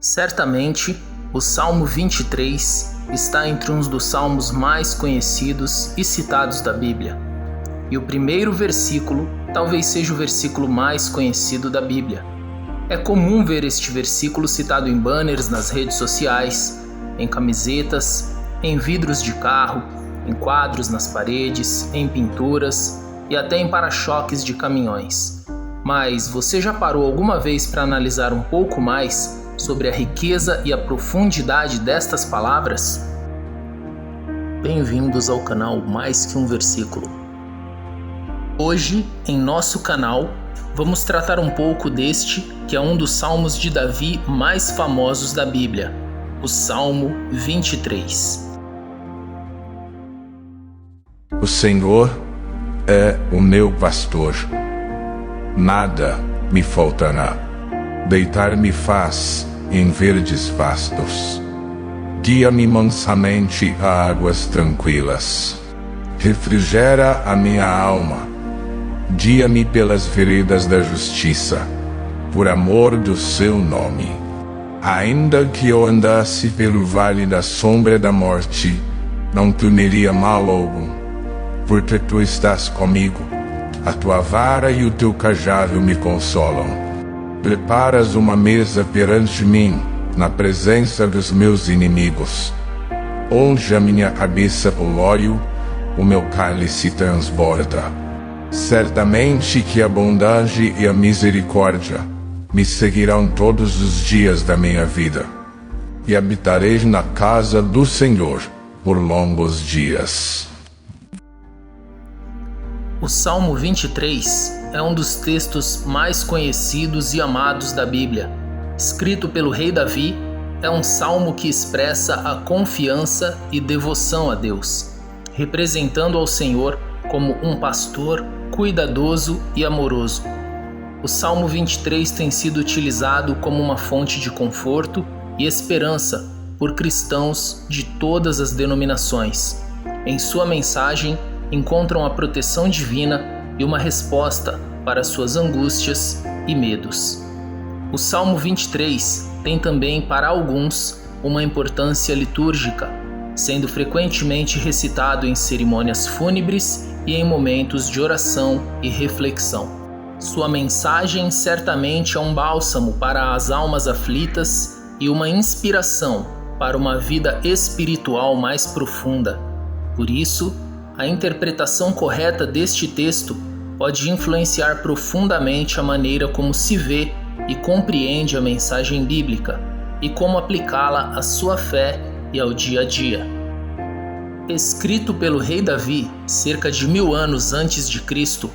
Certamente, o Salmo 23 está entre uns dos salmos mais conhecidos e citados da Bíblia. E o primeiro versículo talvez seja o versículo mais conhecido da Bíblia. É comum ver este versículo citado em banners nas redes sociais, em camisetas, em vidros de carro, em quadros nas paredes, em pinturas e até em para-choques de caminhões. Mas você já parou alguma vez para analisar um pouco mais sobre a riqueza e a profundidade destas palavras? Bem-vindos ao canal Mais Que Um Versículo. Hoje, em nosso canal, vamos tratar um pouco deste, que é um dos salmos de Davi mais famosos da Bíblia, o Salmo 23. O Senhor é o meu pastor, nada me faltará. Deitar-me faz em verdes pastos. Guia-me mansamente a águas tranquilas. Refrigera a minha alma. Guia-me pelas veredas da justiça, por amor do seu nome. Ainda que eu andasse pelo vale da sombra da morte, não temeria mal algum, porque tu estás comigo. A tua vara e o teu cajado me consolam. Preparas uma mesa perante mim, na presença dos meus inimigos. Unge a minha cabeça com óleo, o meu cálice transborda. Certamente que a bondade e a misericórdia me seguirão todos os dias da minha vida, e habitarei na casa do Senhor por longos dias. O Salmo 23 é um dos textos mais conhecidos e amados da Bíblia. Escrito pelo rei Davi, é um salmo que expressa a confiança e devoção a Deus, representando ao Senhor como um pastor cuidadoso e amoroso. O Salmo 23 tem sido utilizado como uma fonte de conforto e esperança por cristãos de todas as denominações. Em sua mensagem, encontram a proteção divina e uma resposta para suas angústias e medos. O Salmo 23 tem também, para alguns, uma importância litúrgica, sendo frequentemente recitado em cerimônias fúnebres e em momentos de oração e reflexão. Sua mensagem certamente é um bálsamo para as almas aflitas e uma inspiração para uma vida espiritual mais profunda. Por isso, a interpretação correta deste texto pode influenciar profundamente a maneira como se vê e compreende a mensagem bíblica e como aplicá-la à sua fé e ao dia a dia. Escrito pelo rei Davi cerca de 1000 anos antes de Cristo,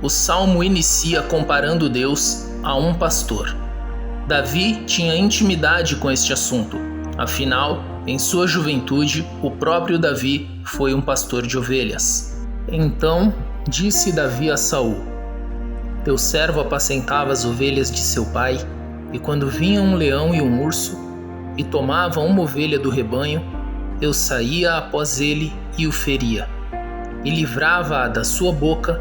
o Salmo inicia comparando Deus a um pastor. Davi tinha intimidade com este assunto, afinal, em sua juventude, o próprio Davi foi um pastor de ovelhas. Então disse Davi a Saul: Teu servo apacentava as ovelhas de seu pai, e quando vinha um leão e um urso, e tomavam uma ovelha do rebanho, eu saía após ele e o feria, e livrava-a da sua boca,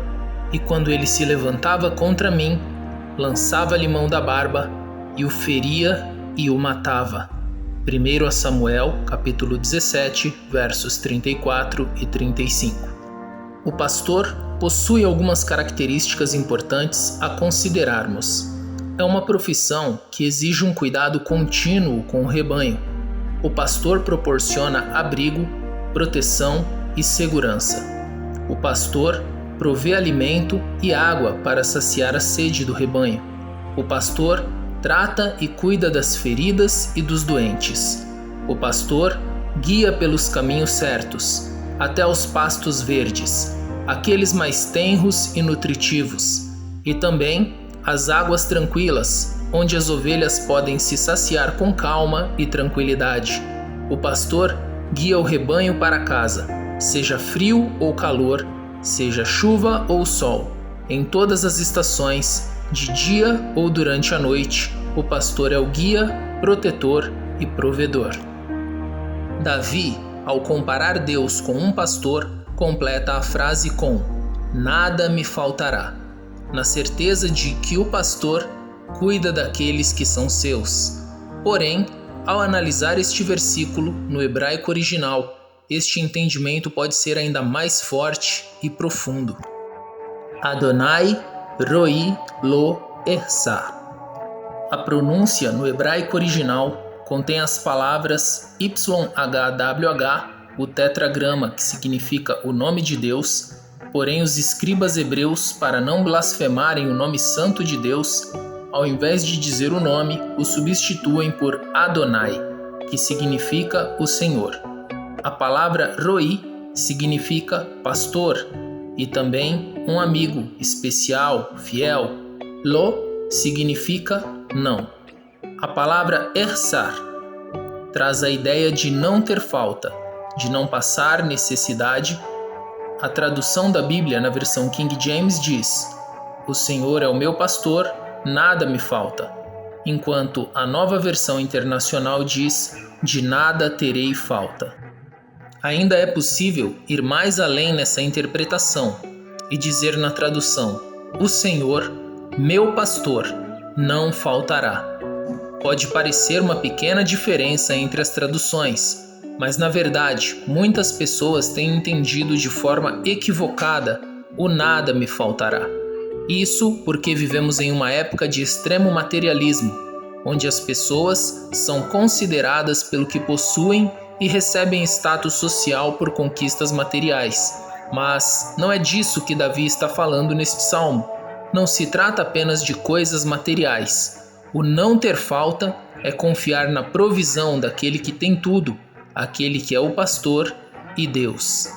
e quando ele se levantava contra mim, lançava-lhe mão da barba, e o feria e o matava. 1 Samuel, capítulo 17, versos 34 e 35. O pastor possui algumas características importantes a considerarmos. É uma profissão que exige um cuidado contínuo com o rebanho. O pastor proporciona abrigo, proteção e segurança. O pastor provê alimento e água para saciar a sede do rebanho. O pastor trata e cuida das feridas e dos doentes. O pastor guia pelos caminhos certos, até aos pastos verdes, aqueles mais tenros e nutritivos, e também as águas tranquilas, onde as ovelhas podem se saciar com calma e tranquilidade. O pastor guia o rebanho para casa, seja frio ou calor, seja chuva ou sol, em todas as estações, de dia ou durante a noite, o pastor é o guia, protetor e provedor. Davi, ao comparar Deus com um pastor, completa a frase com: nada me faltará, na certeza de que o pastor cuida daqueles que são seus. Porém, ao analisar este versículo no hebraico original, este entendimento pode ser ainda mais forte e profundo. Adonai Roi Lo Ersar. A pronúncia no hebraico original contém as palavras YHWH, o tetragrama que significa o nome de Deus, porém os escribas hebreus, para não blasfemarem o nome santo de Deus, ao invés de dizer o nome, o substituem por Adonai, que significa o Senhor. A palavra Roi significa pastor e também um amigo especial, fiel. Lo significa não. A palavra Ersar traz a ideia de não ter falta, de não passar necessidade. A tradução da Bíblia na versão King James diz: "O Senhor é o meu pastor, nada me falta", enquanto a Nova Versão Internacional diz: "De nada terei falta". Ainda é possível ir mais além nessa interpretação e dizer na tradução: "O Senhor, meu pastor, não faltará". Pode parecer uma pequena diferença entre as traduções, mas na verdade muitas pessoas têm entendido de forma equivocada o "nada me faltará". Isso porque vivemos em uma época de extremo materialismo, onde as pessoas são consideradas pelo que possuem e recebem status social por conquistas materiais. Mas não é disso que Davi está falando neste salmo. Não se trata apenas de coisas materiais. O não ter falta é confiar na provisão daquele que tem tudo, aquele que é o pastor e Deus.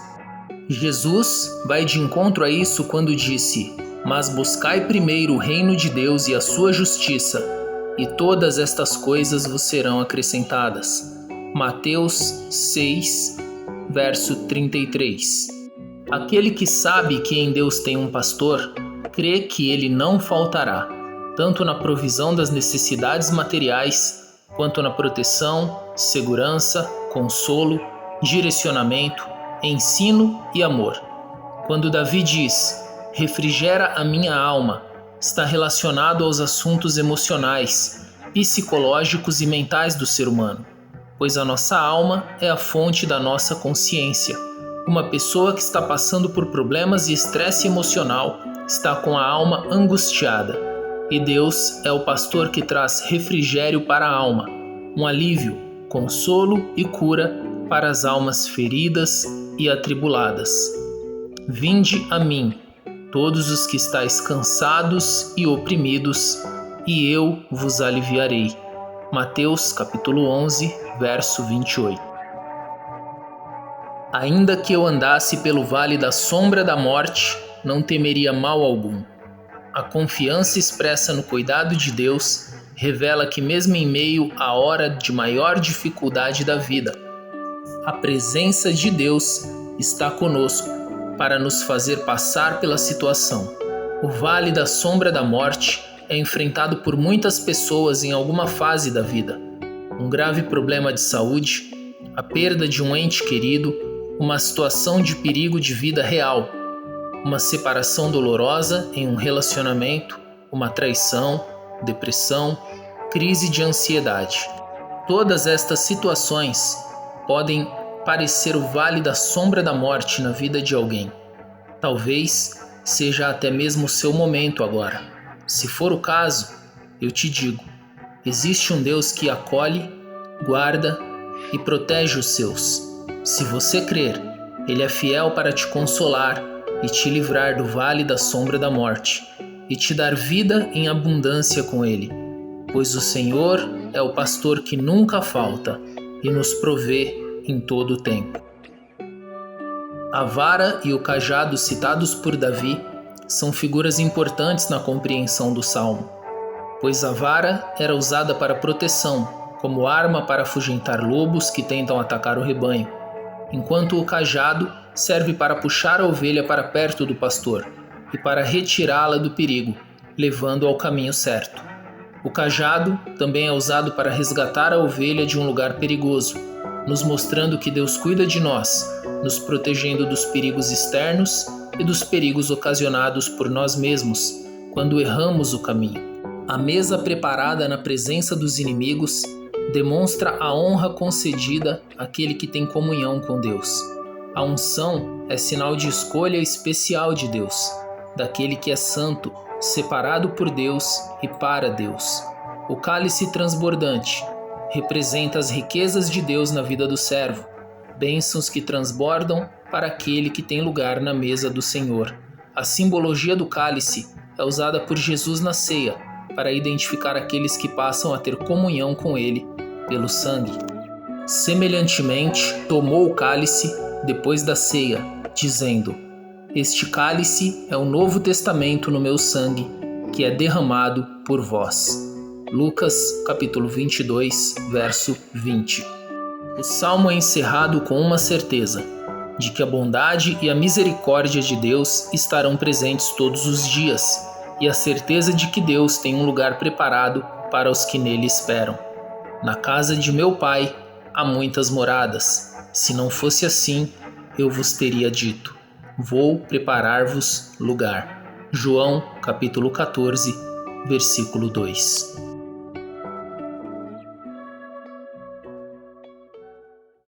Jesus vai de encontro a isso quando disse: "Mas buscai primeiro o reino de Deus e a sua justiça, e todas estas coisas vos serão acrescentadas". Mateus 6, verso 33. Aquele que sabe que em Deus tem um pastor, crê que ele não faltará, tanto na provisão das necessidades materiais, quanto na proteção, segurança, consolo, direcionamento, ensino e amor. Quando Davi diz: "Refrigera a minha alma", está relacionado aos assuntos emocionais, psicológicos e mentais do ser humano, pois a nossa alma é a fonte da nossa consciência. Uma pessoa que está passando por problemas e estresse emocional está com a alma angustiada, e Deus é o pastor que traz refrigério para a alma, um alívio, consolo e cura para as almas feridas e atribuladas. "Vinde a mim, todos os que estáis cansados e oprimidos, e eu vos aliviarei". Mateus capítulo 11, verso 28. Ainda que eu andasse pelo vale da sombra da morte, não temeria mal algum. A confiança expressa no cuidado de Deus revela que mesmo em meio à hora de maior dificuldade da vida, a presença de Deus está conosco para nos fazer passar pela situação. O vale da sombra da morte é enfrentado por muitas pessoas em alguma fase da vida. Um grave problema de saúde, a perda de um ente querido, uma situação de perigo de vida real, uma separação dolorosa em um relacionamento, uma traição, depressão, crise de ansiedade. Todas estas situações podem parecer o vale da sombra da morte na vida de alguém. Talvez seja até mesmo o seu momento agora. Se for o caso, eu te digo: existe um Deus que acolhe, guarda e protege os seus. Se você crer, Ele é fiel para te consolar e te livrar do vale da sombra da morte, e te dar vida em abundância com Ele, pois o Senhor é o pastor que nunca falta e nos provê em todo o tempo. A vara e o cajado citados por Davi são figuras importantes na compreensão do Salmo, pois a vara era usada para proteção, como arma para afugentar lobos que tentam atacar o rebanho, enquanto o cajado serve para puxar a ovelha para perto do pastor e para retirá-la do perigo, levando-a ao caminho certo. O cajado também é usado para resgatar a ovelha de um lugar perigoso, nos mostrando que Deus cuida de nós, nos protegendo dos perigos externos e dos perigos ocasionados por nós mesmos, quando erramos o caminho. A mesa preparada na presença dos inimigos demonstra a honra concedida àquele que tem comunhão com Deus. A unção é sinal de escolha especial de Deus, daquele que é santo, separado por Deus e para Deus. O cálice transbordante representa as riquezas de Deus na vida do servo, bênçãos que transbordam para aquele que tem lugar na mesa do Senhor. A simbologia do cálice é usada por Jesus na ceia para identificar aqueles que passam a ter comunhão com Ele pelo sangue. Semelhantemente, tomou o cálice depois da ceia, dizendo: Este cálice é o Novo Testamento no meu sangue, que é derramado por vós. Lucas, capítulo 22, verso 20. O salmo é encerrado com uma certeza, de que a bondade e a misericórdia de Deus estarão presentes todos os dias, e a certeza de que Deus tem um lugar preparado para os que nele esperam. Na casa de meu Pai há muitas moradas. Se não fosse assim, eu vos teria dito: vou preparar-vos lugar. João, capítulo 14, versículo 2.